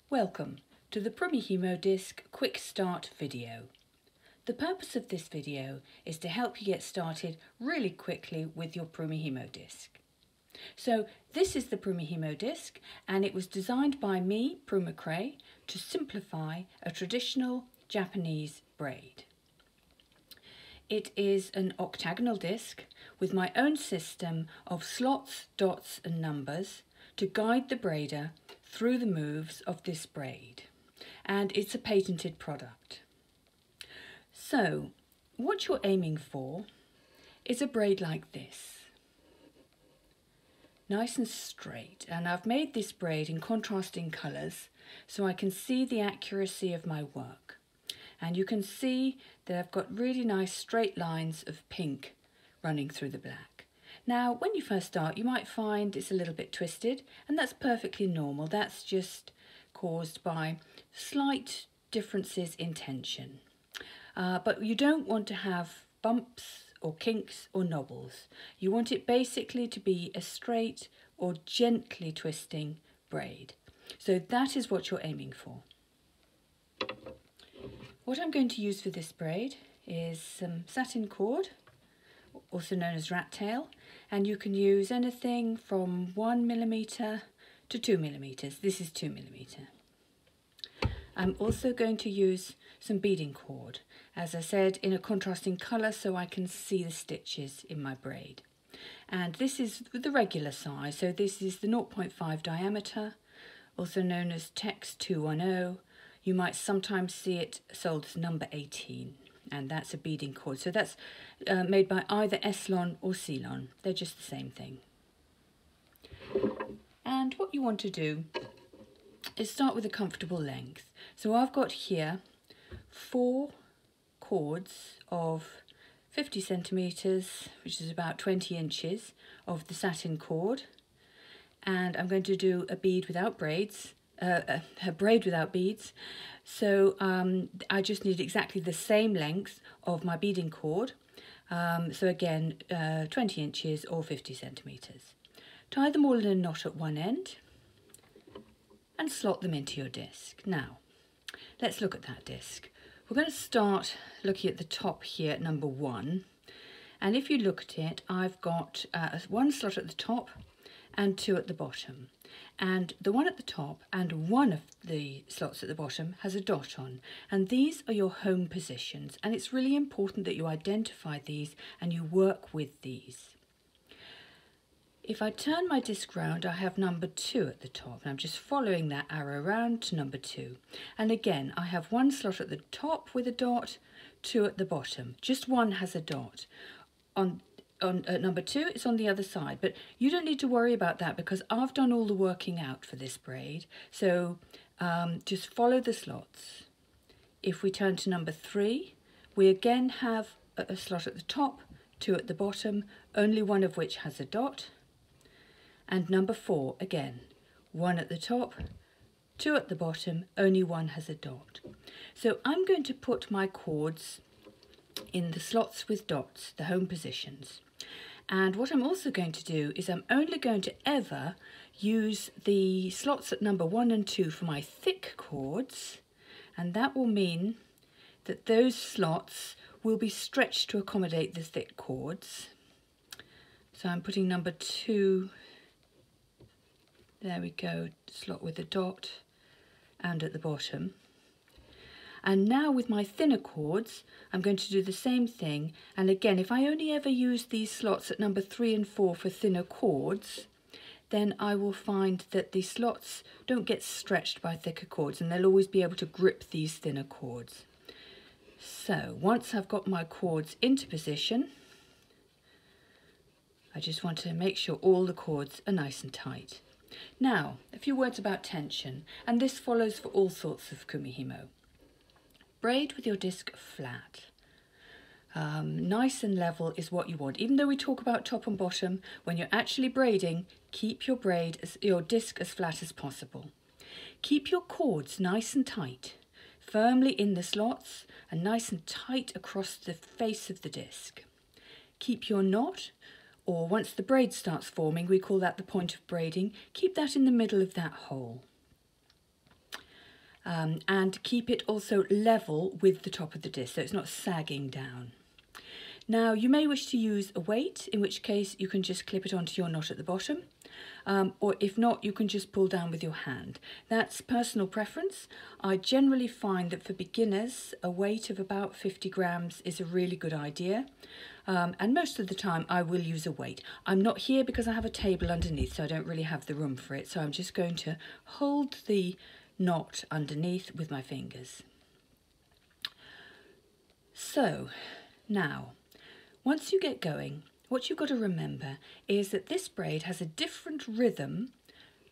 Welcome to the Prumihimo Disk Quick Start video. The purpose of this video is to help you get started really quickly with your Prumihimo Disk. So this is the Prumihimo Disk, and it was designed by me, Prumihimo, to simplify a traditional Japanese braid. It is an octagonal disc with my own system of slots, dots and numbers to guide the braider through the moves of this braid, and it's a patented product. So what you're aiming for is a braid like this, nice and straight, and I've made this braid in contrasting colours so I can see the accuracy of my work, and you can see that I've got really nice straight lines of pink running through the black. Now, when you first start, you might find it's a little bit twisted, and that's perfectly normal. That's just caused by slight differences in tension. But you don't want to have bumps or kinks or knobbles. You want it basically to be a straight or gently twisting braid. So that is what you're aiming for. What I'm going to use for this braid is some satin cord, also known as rat tail, and you can use anything from 1mm to 2mm. This is 2mm. I'm also going to use some beading cord, as I said, in a contrasting colour so I can see the stitches in my braid. And this is the regular size, so this is the 0.5 diameter, also known as Tex 210. You might sometimes see it sold as number 18. And that's a beading cord. So that's made by either Eslon or Ceylon. They're just the same thing. And what you want to do is start with a comfortable length. So I've got here 4 cords of 50 centimetres, which is about 20 inches of the satin cord. And I'm going to do a bead without braids. A braid without beads, so I just need exactly the same length of my beading cord, so again 20 inches or 50 centimetres. Tie them all in a knot at one end and slot them into your disc. Now let's look at that disc. We're going to start looking at the top here at number 1, and if you look at it, I've got 1 slot at the top and 2 at the bottom. And the one at the top and one of the slots at the bottom has a dot on, and these are your home positions, and it's really important that you identify these and you work with these. If I turn my disc round, I have number 2 at the top, and I'm just following that arrow round to number 2. And again, I have 1 slot at the top with a dot, 2 at the bottom. Just one has a dot. At number 2, it's on the other side, but you don't need to worry about that because I've done all the working out for this braid. So just follow the slots. If we turn to number 3, we again have a slot at the top, 2 at the bottom, only one of which has a dot. And number 4, again, 1 at the top, 2 at the bottom, only one has a dot. So I'm going to put my cords in the slots with dots, the home positions. And what I'm also going to do is I'm only going to ever use the slots at number 1 and 2 for my thick cords, and that will mean that those slots will be stretched to accommodate the thick cords. So I'm putting number 2, there we go, slot with a dot and at the bottom. And now with my thinner cords, I'm going to do the same thing. And again, if I only ever use these slots at number 3 and 4 for thinner cords, then I will find that the slots don't get stretched by thicker cords, and they'll always be able to grip these thinner cords. So once I've got my cords into position, I just want to make sure all the cords are nice and tight. Now, a few words about tension, and this follows for all sorts of kumihimo. Braid with your disc flat. Nice and level is what you want. Even though we talk about top and bottom, when you're actually braiding, keep your disc as flat as possible. Keep your cords nice and tight, firmly in the slots and nice and tight across the face of the disc. Keep your knot, or once the braid starts forming, we call that the point of braiding, keep that in the middle of that hole. and keep it also level with the top of the disc so it's not sagging down. Now you may wish to use a weight, in which case you can just clip it onto your knot at the bottom, or if not you can just pull down with your hand. That's personal preference. I generally find that for beginners a weight of about 50 grams is a really good idea, and most of the time I will use a weight. I'm not here because I have a table underneath, so I don't really have the room for it, so I'm just going to hold the knot underneath with my fingers. So now, once you get going, what you've got to remember is that this braid has a different rhythm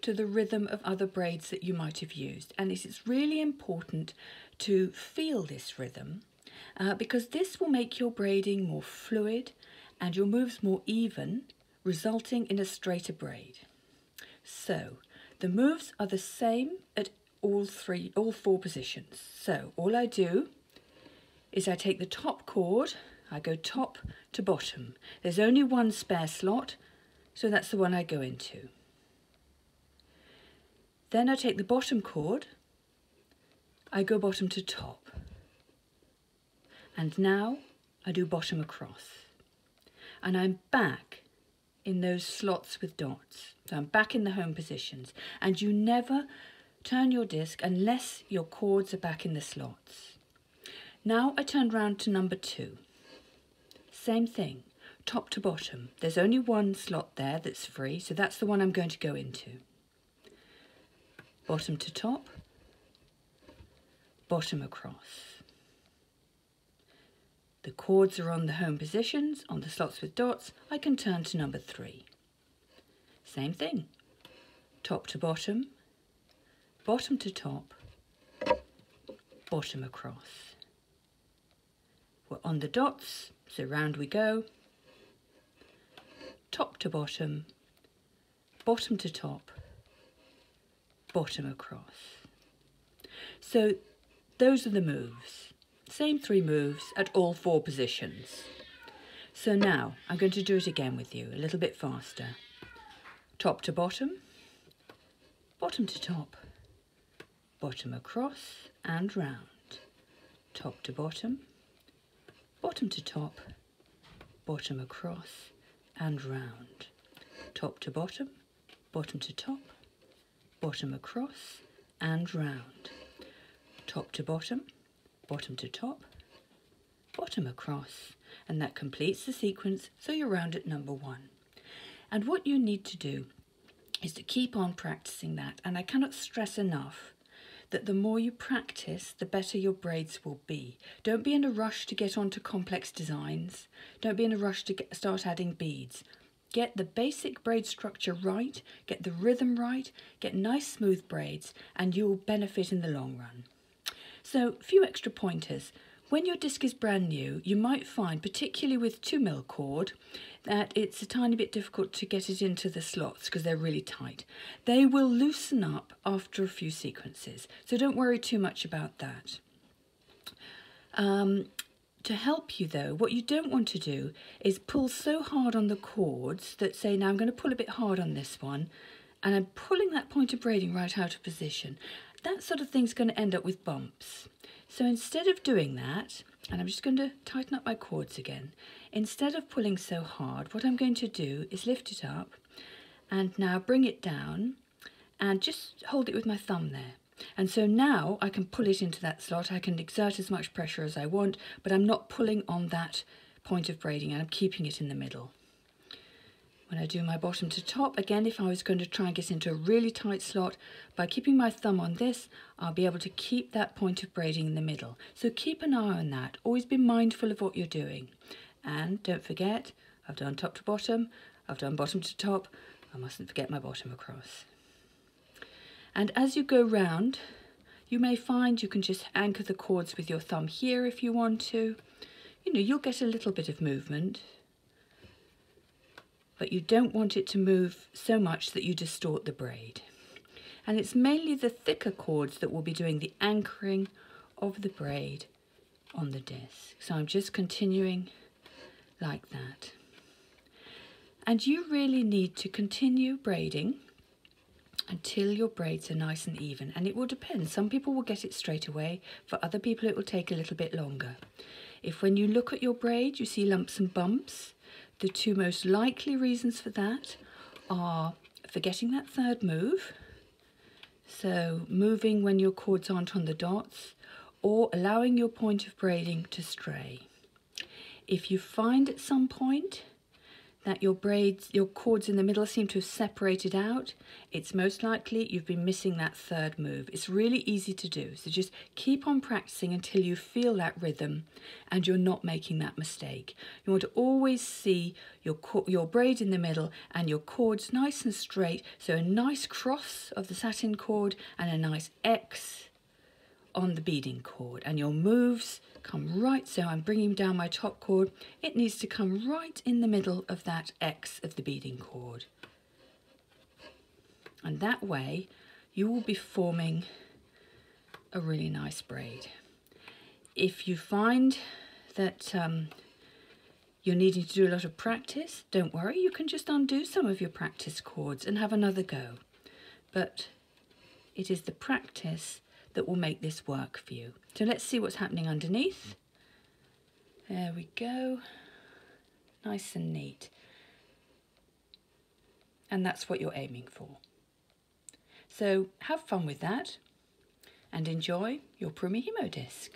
to the rhythm of other braids that you might have used, and it's really important to feel this rhythm because this will make your braiding more fluid and your moves more even, resulting in a straighter braid. So the moves are the same at all four positions. So all I do is I take the top chord, I go top to bottom. There's only one spare slot, so that's the one I go into. Then I take the bottom chord, I go bottom to top. And now I do bottom across. And I'm back in those slots with dots. So I'm back in the home positions. And you never turn your disc unless your chords are back in the slots. Now I turn round to number 2. Same thing, top to bottom. There's only one slot there that's free, so that's the one I'm going to go into. Bottom to top, bottom across. The chords are on the home positions, on the slots with dots. I can turn to number 3. Same thing, top to bottom to top, bottom across. We're on the dots, so round we go, top to bottom to top, bottom across. So those are the moves. Same 3 moves at all 4 positions. So now I'm going to do it again with you, a little bit faster. Top to bottom to top, bottom across and round. Top to bottom to top, bottom across and round. Top to bottom to top, bottom across and round. Top to bottom to top, bottom across, and that completes the sequence, so you're round at number 1. And what you need to do is to keep on practicing that, and I cannot stress enough that the more you practice, the better your braids will be. Don't be in a rush to get onto complex designs. Don't be in a rush to start adding beads. Get the basic braid structure right, get the rhythm right, get nice smooth braids, and you'll benefit in the long run. So, a few extra pointers. When your disc is brand new, you might find, particularly with 2mm cord, that it's a tiny bit difficult to get it into the slots because they're really tight. They will loosen up after a few sequences, so don't worry too much about that. To help you though, what you don't want to do is pull so hard on the chords that, say, now I'm going to pull a bit hard on this one, and I'm pulling that point of braiding right out of position. That sort of thing's going to end up with bumps. So instead of doing that, and I'm just going to tighten up my chords again, instead of pulling so hard, what I'm going to do is lift it up and now bring it down and just hold it with my thumb there. And so now I can pull it into that slot. I can exert as much pressure as I want, but I'm not pulling on that point of braiding, and I'm keeping it in the middle. When I do my bottom to top, again, if I was going to try and get into a really tight slot, by keeping my thumb on this, I'll be able to keep that point of braiding in the middle. So keep an eye on that. Always be mindful of what you're doing. And don't forget, I've done top to bottom, I've done bottom to top, I mustn't forget my bottom across. And as you go round, you may find you can just anchor the chords with your thumb here if you want to. You know, you'll get a little bit of movement, but you don't want it to move so much that you distort the braid. And it's mainly the thicker chords that will be doing the anchoring of the braid on the disc. So I'm just continuing like that. And you really need to continue braiding until your braids are nice and even. And it will depend. Some people will get it straight away. For other people, it will take a little bit longer. If when you look at your braid, you see lumps and bumps, the two most likely reasons for that are forgetting that third move, so moving when your cords aren't on the dots, or allowing your point of braiding to stray. If you find at some point that your cords in the middle seem to have separated out, it's most likely you've been missing that third move. It's really easy to do, so just keep on practicing until you feel that rhythm and you're not making that mistake. You want to always see your braid in the middle and your cords nice and straight, so a nice cross of the satin cord and a nice X on the beading cord, and your moves come right. So I'm bringing down my top cord, it needs to come right in the middle of that X of the beading cord, and that way you will be forming a really nice braid. If you find that you're needing to do a lot of practice, don't worry, you can just undo some of your practice cords and have another go, but it is the practice that will make this work for you. So let's see what's happening underneath. There we go, nice and neat. And that's what you're aiming for. So have fun with that and enjoy your Prumihimo disc.